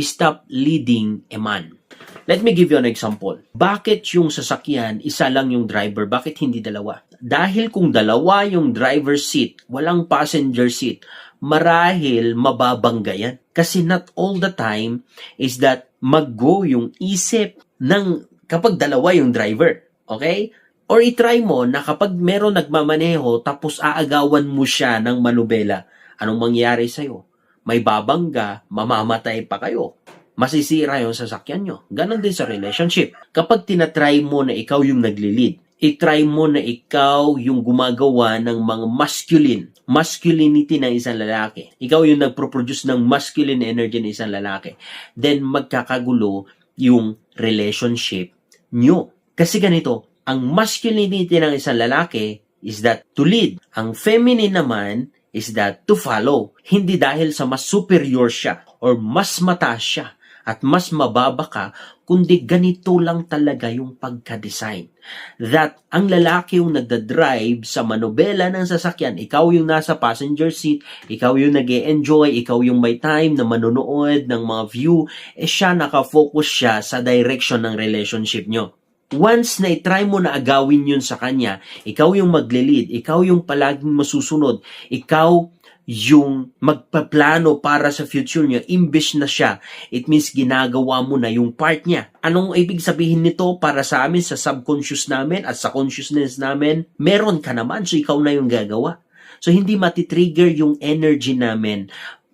stop leading a man. Let me give you an example. Bakit yung sasakyan, isa lang yung driver? Bakit hindi dalawa? Dahil kung dalawa yung driver seat, walang passenger seat, marahil mababangga yan. Kasi not all the time is that mag-go yung isip ng kapag dalawa yung driver. Okay? Or itry mo na kapag meron nagmamaneho tapos aagawan mo siya ng manubela, anong mangyayari sa'yo? May babangga, mamamatay pa kayo. Masisira yung sasakyan nyo. Ganon din sa relationship. Kapag tinatry mo na ikaw yung nagli-lead, itry mo na ikaw yung gumagawa ng mga masculinity ng isang lalaki. Ikaw yung nagproproduce ng masculine energy ng isang lalaki. Then magkakagulo yung relationship nyo. Kasi ganito, ang masculinity ng isang lalaki is that to lead. Ang feminine naman is that to follow. Hindi dahil sa mas superior siya or mas mataas siya at mas mababa ka, kundi ganito lang talaga yung pagka-design. That ang lalaki yung nagda-drive sa manobela ng sasakyan, ikaw yung nasa passenger seat, ikaw yung nag-e-enjoy, ikaw yung may time na manonood ng mga view, siya nakafocus siya sa direction ng relationship nyo. Once na itry mo na agawin yun sa kanya, ikaw yung magle-lead, ikaw yung palaging masusunod, ikaw yung magpaplano para sa future niya, imbes na siya. It means ginagawa mo na yung part niya. Anong ibig sabihin nito para sa amin, sa subconscious namin at sa consciousness namin? Meron ka naman, so ikaw na yung gagawa. So hindi matitrigger yung energy namin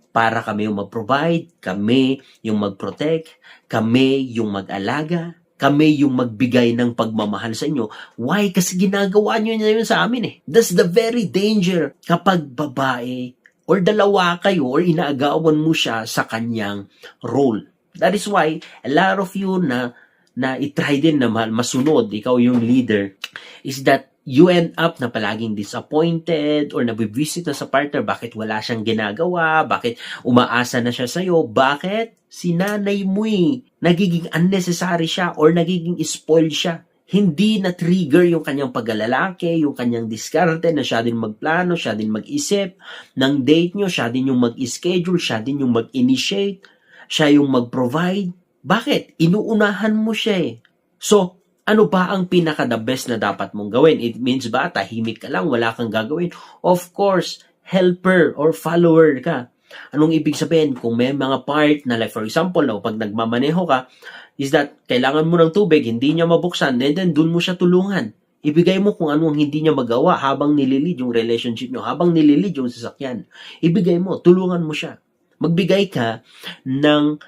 para kami yung mag-provide, kami yung mag-protect, kami yung mag-alaga, kami yung magbigay ng pagmamahal sa inyo. Why? Kasi ginagawa nyo na yun sa amin eh. That's the very danger kapag babae or dalawa kayo or inaagawan mo siya sa kanyang role. That is why a lot of you na itry din na masunod, ikaw yung leader, is that you end up na palaging disappointed or nabivisit na sa partner, bakit wala siyang ginagawa, bakit umaasa na siya sa'yo, bakit sinanay mo nagiging unnecessary siya or nagiging spoiled siya. Hindi na-trigger yung kanyang paglalaki, yung kanyang diskarte na siya din magplano, siya din mag-isip ng date nyo, siya din yung mag-schedule, siya din yung mag-initiate, siya yung mag-provide. Bakit? Inuunahan mo siya eh. So, ano ba ang pinaka-the best na dapat mong gawin? It means ba, tahimik ka lang, wala kang gagawin? Of course, helper or follower ka. Anong ibig sabihin? Kung may mga part na like for example, pag nagmamaneho ka, is that kailangan mo ng tubig, hindi niya mabuksan, then dun mo siya tulungan. Ibigay mo kung anong hindi niya magawa habang nililid yung relationship nyo, habang nililid yung sasakyan. Ibigay mo, tulungan mo siya. Magbigay ka ng